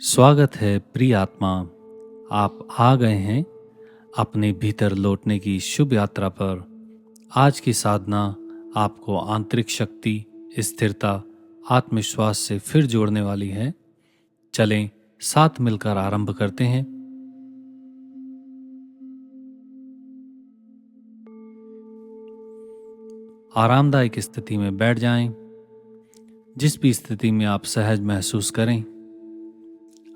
स्वागत है प्रिय आत्मा। आप आ गए हैं अपने भीतर लौटने की शुभ यात्रा पर। आज की साधना आपको आंतरिक शक्ति, स्थिरता, आत्मविश्वास से फिर जोड़ने वाली है। चलें साथ मिलकर आरंभ करते हैं। आरामदायक स्थिति में बैठ जाएं। जिस भी स्थिति में आप सहज महसूस करें।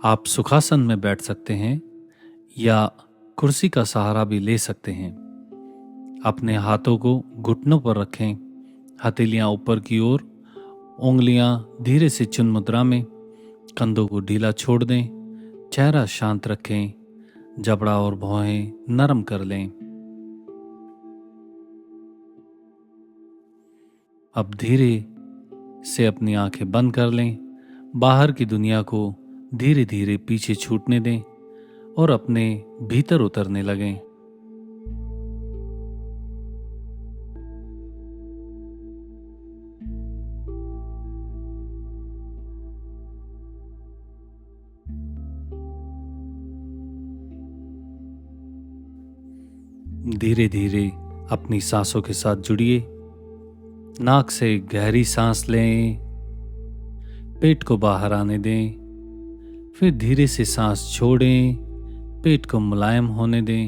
आप सुखासन में बैठ सकते हैं या कुर्सी का सहारा भी ले सकते हैं। अपने हाथों को घुटनों पर रखें, हथेलियां ऊपर की ओर, उंगलियां धीरे से चिन्ह मुद्रा में, कंधों को ढीला छोड़ दें, चेहरा शांत रखें, जबड़ा और भौहें नरम कर लें। अब धीरे से अपनी आंखें बंद कर लें, बाहर की दुनिया को धीरे धीरे पीछे छूटने दें और अपने भीतर उतरने लगें। धीरे धीरे अपनी सांसों के साथ जुड़िए। नाक से गहरी सांस लें, पेट को बाहर आने दें, फिर धीरे से सांस छोड़ें, पेट को मुलायम होने दें।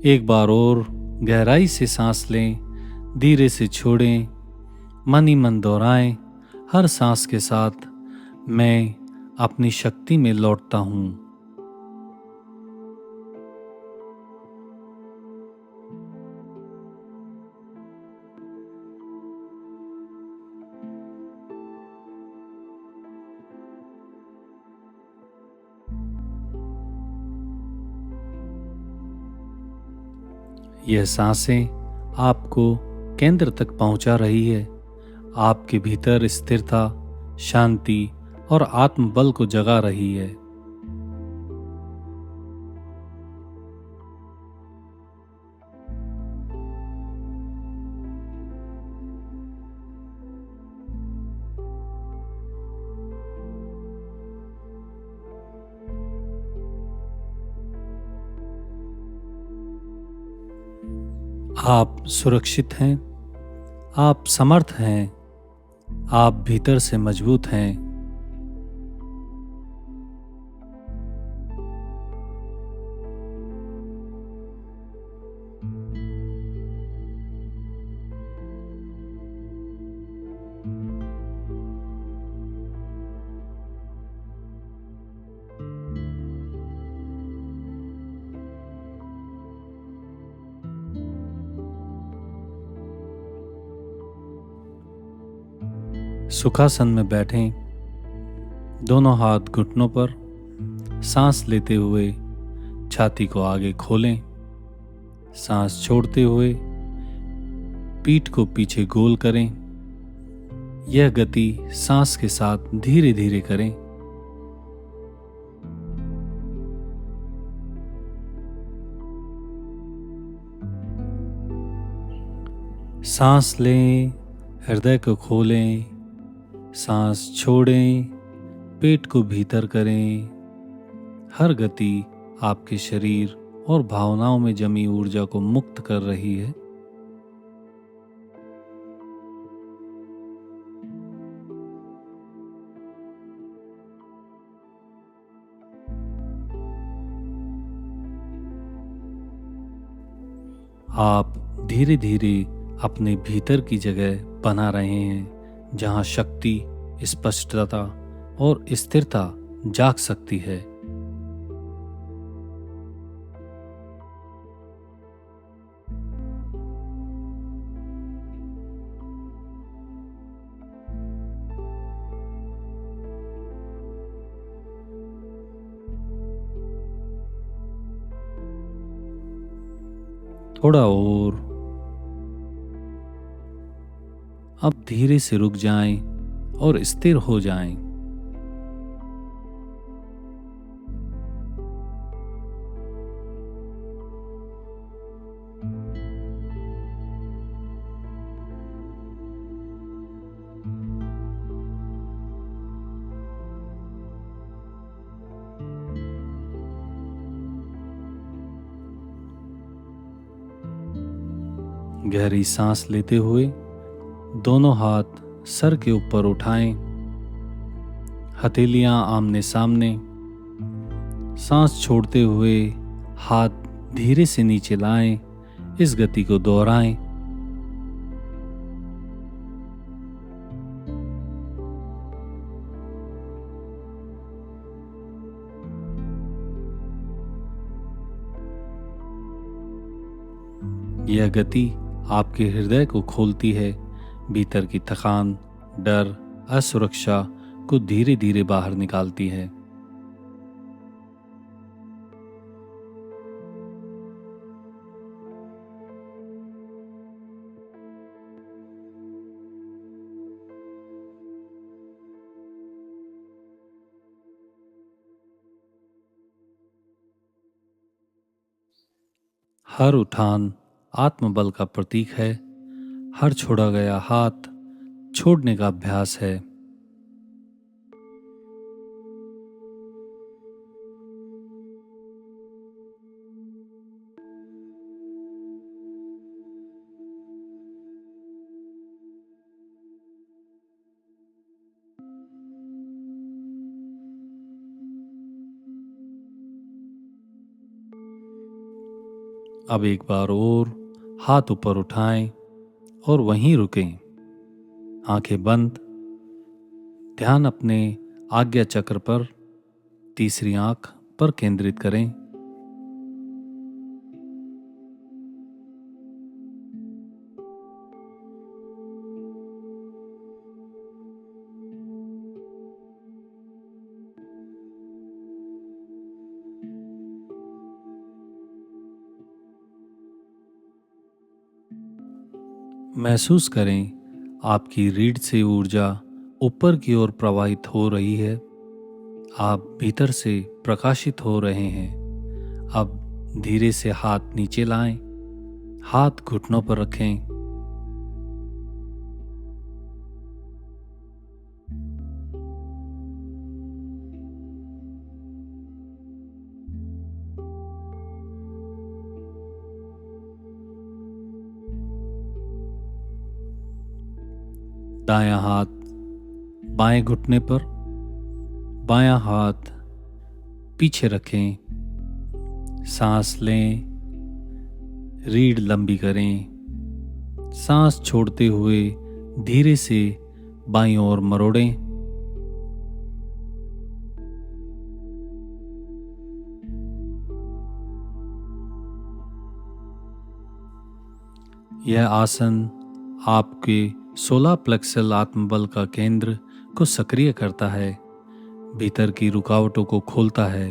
एक बार और गहराई से सांस लें, धीरे से छोड़ें, मन ही मन दोहराएं, हर सांस के साथ मैं अपनी शक्ति में लौटता हूँ। यह सांसें आपको केंद्र तक पहुंचा रही है, आपके भीतर स्थिरता, शांति और आत्मबल को जगा रही है। आप सुरक्षित हैं, आप समर्थ हैं, आप भीतर से मजबूत हैं। सुखासन में बैठें, दोनों हाथ घुटनों पर, सांस लेते हुए छाती को आगे खोलें, सांस छोड़ते हुए पीठ को पीछे गोल करें। यह गति सांस के साथ धीरे धीरे करें। सांस लें, हृदय को खोलें, सांस छोड़ें, पेट को भीतर करें। हर गति आपके शरीर और भावनाओं में जमी ऊर्जा को मुक्त कर रही है। आप धीरे धीरे अपने भीतर की जगह बना रहे हैं, जहां शक्ति, स्पष्टता और स्थिरता जाग सकती है। थोड़ा और। अब धीरे से रुक जाएं और स्थिर हो जाएं। गहरी सांस लेते हुए दोनों हाथ सर के ऊपर उठाएं, हथेलियां आमने सामने। सांस छोड़ते हुए हाथ धीरे से नीचे लाएं। इस गति को दोहराएं। यह गति आपके हृदय को खोलती है, भीतर की थकान, डर, असुरक्षा को धीरे धीरे बाहर निकालती है। हर उठान आत्मबल का प्रतीक है। हर छोड़ा गया हाथ छोड़ने का अभ्यास है। अब एक बार और हाथ ऊपर उठाएं और वहीं रुकें। आंखें बंद। ध्यान अपने आज्ञा चक्र पर, तीसरी आंख पर केंद्रित करें। महसूस करें आपकी रीढ़ से ऊर्जा ऊपर की ओर प्रवाहित हो रही है। आप भीतर से प्रकाशित हो रहे हैं। अब धीरे से हाथ नीचे लाएं, हाथ घुटनों पर रखें। दायां हाथ बाएं घुटने पर, बायां हाथ पीछे रखें। सांस लें, रीढ़ लंबी करें। सांस छोड़ते हुए धीरे से बाईं ओर मरोड़ें। यह आसन आपके सोलर प्लेक्सस आत्मबल का केंद्र को सक्रिय करता है, भीतर की रुकावटों को खोलता है।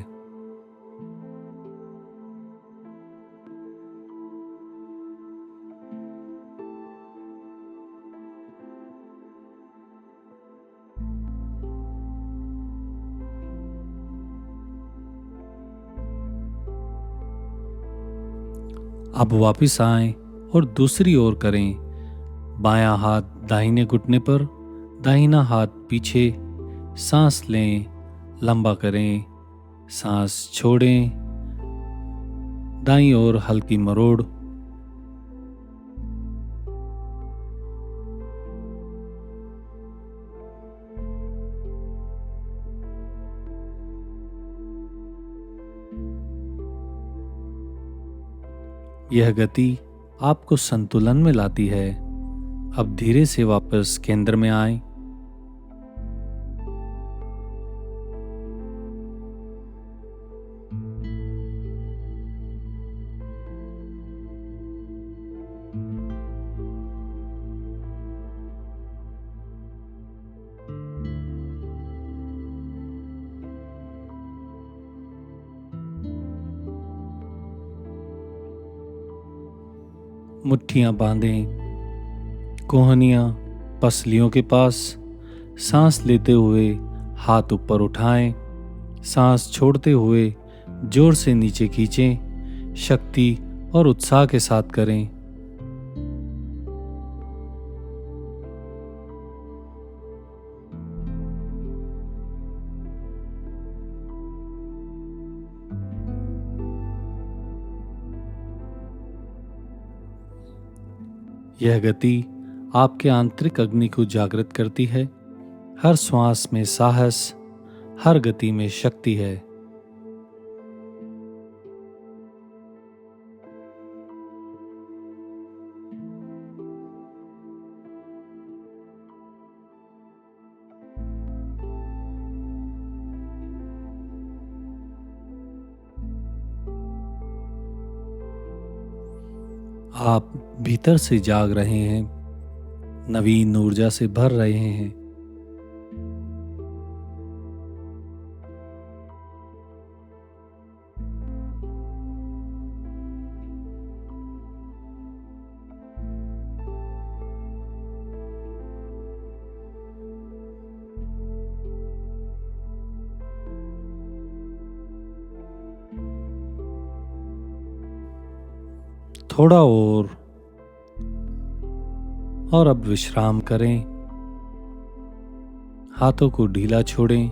अब वापस आएं और दूसरी ओर करें। बायां हाथ दाहिने घुटने पर, दाहिना हाथ पीछे। सांस लें, लंबा करें। सांस छोड़ें, दाईं ओर हल्की मरोड़। यह गति आपको संतुलन में लाती है। अब धीरे से वापस केंद्र में आएं। मुट्ठियां बांधें, कोहनियां पसलियों के पास। सांस लेते हुए हाथ ऊपर उठाएं। सांस छोड़ते हुए जोर से नीचे खींचें। शक्ति और उत्साह के साथ करें। यह गति आपके आंतरिक अग्नि को जागृत करती है। हर श्वास में साहस, हर गति में शक्ति है। आप भीतर से जाग रहे हैं, नवीन ऊर्जा से भर रहे हैं। थोड़ा और अब विश्राम करें। हाथों को ढीला छोड़ें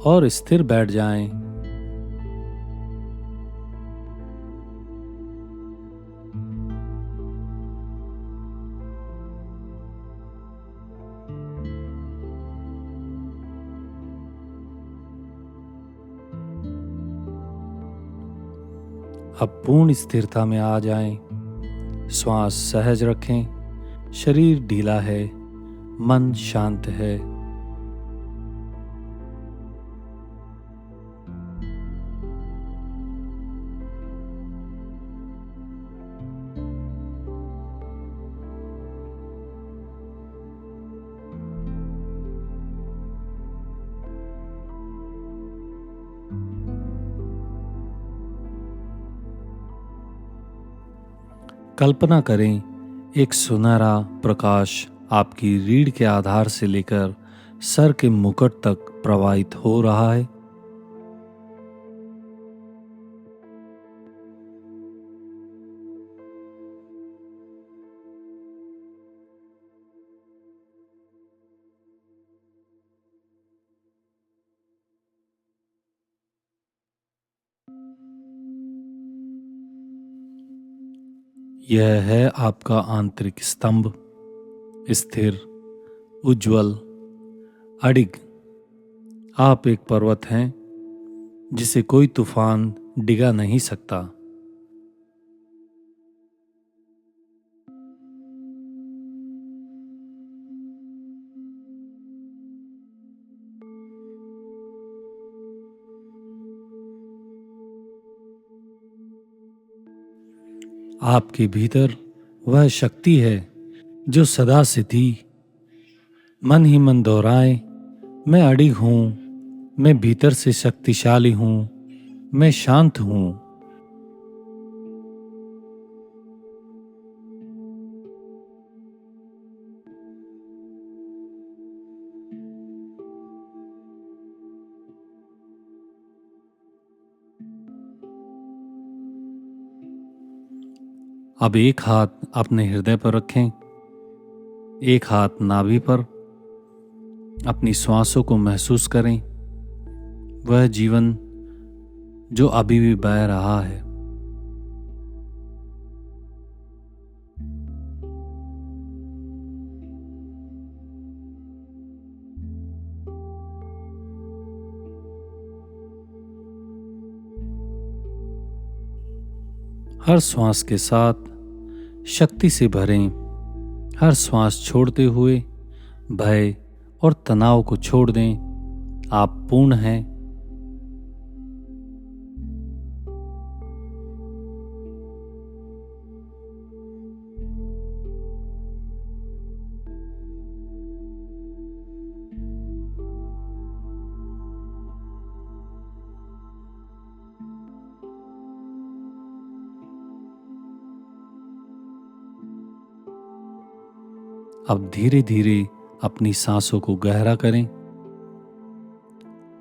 और स्थिर बैठ जाएं। अब पूर्ण स्थिरता में आ जाएं। श्वास सहज रखें। शरीर ढीला है, मन शांत है। कल्पना करें, एक सुनहरा प्रकाश आपकी रीढ़ के आधार से लेकर सर के मुकुट तक प्रवाहित हो रहा है। यह है आपका आंतरिक स्तंभ, स्थिर, उज्जवल, अडिग। आप एक पर्वत हैं जिसे कोई तूफान डिगा नहीं सकता। आपके भीतर वह शक्ति है जो सदा से थी। मन ही मन दोहराए, मैं अडिग हूं, मैं भीतर से शक्तिशाली हूं, मैं शांत हूं। अब एक हाथ अपने हृदय पर रखें, एक हाथ नाभि पर। अपनी श्वासों को महसूस करें, वह जीवन जो अभी भी बह रहा है। हर श्वास के साथ शक्ति से भरें। हर श्वास छोड़ते हुए भय और तनाव को छोड़ दें। आप पूर्ण हैं। अब धीरे धीरे अपनी सांसों को गहरा करें।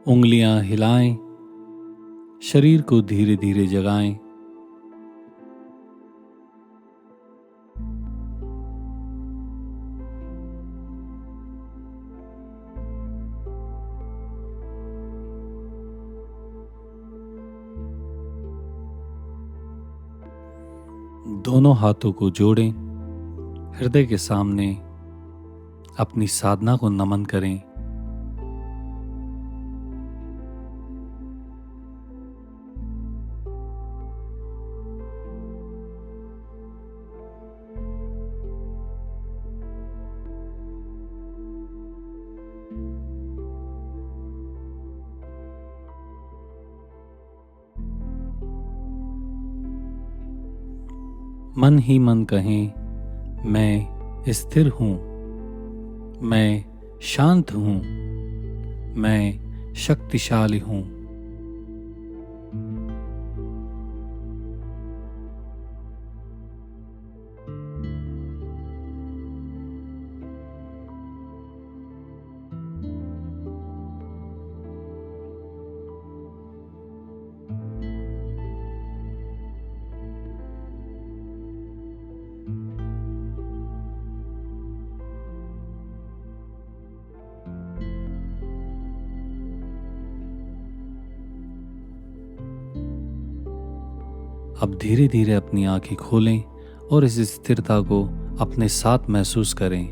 उंगलियां हिलाएं, शरीर को धीरे धीरे जगाएं। दोनों हाथों को जोड़ें, हृदय के सामने अपनी साधना को नमन करें। मन ही मन कहें, मैं स्थिर हूँ, मैं शांत हूँ, मैं शक्तिशाली हूँ। अब धीरे धीरे अपनी आंखें खोलें और इस स्थिरता को अपने साथ महसूस करें।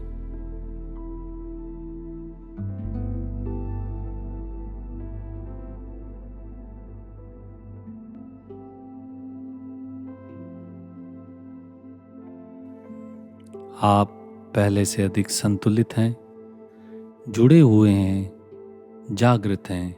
आप पहले से अधिक संतुलित हैं, जुड़े हुए हैं, जागृत हैं।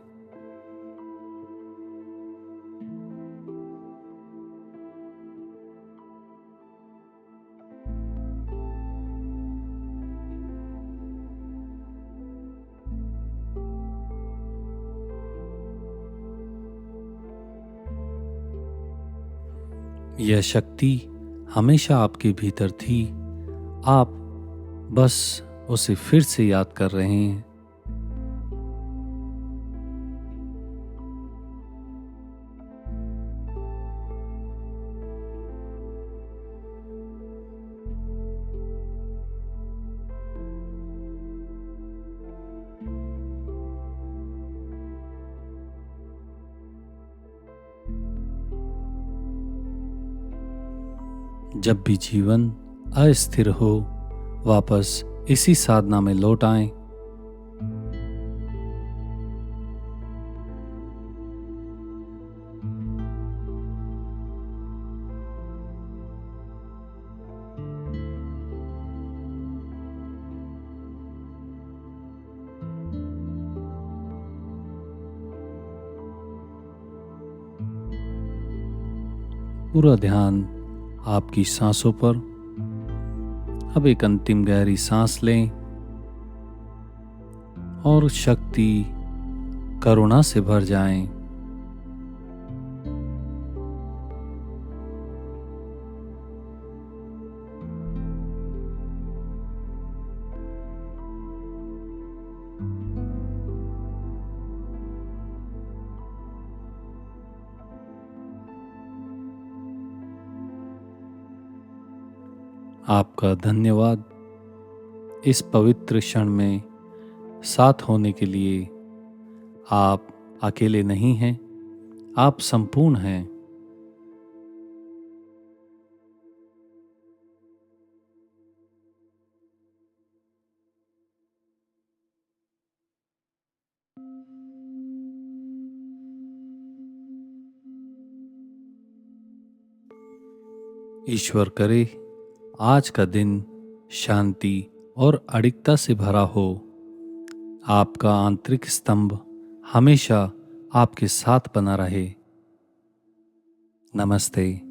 यह शक्ति हमेशा आपके भीतर थी, आप बस उसे फिर से याद कर रहे हैं। जब भी जीवन अस्थिर हो, वापस इसी साधना में लौट आएं। पूरा ध्यान आपकी सांसों पर। अब एक अंतिम गहरी सांस लें और शक्ति, करुणा से भर जाएं। आपका धन्यवाद इस पवित्र क्षण में साथ होने के लिए। आप अकेले नहीं हैं, आप संपूर्ण हैं। ईश्वर करे आज का दिन शांति और अडिगता से भरा हो। आपका आंतरिक स्तंभ हमेशा आपके साथ बना रहे। नमस्ते।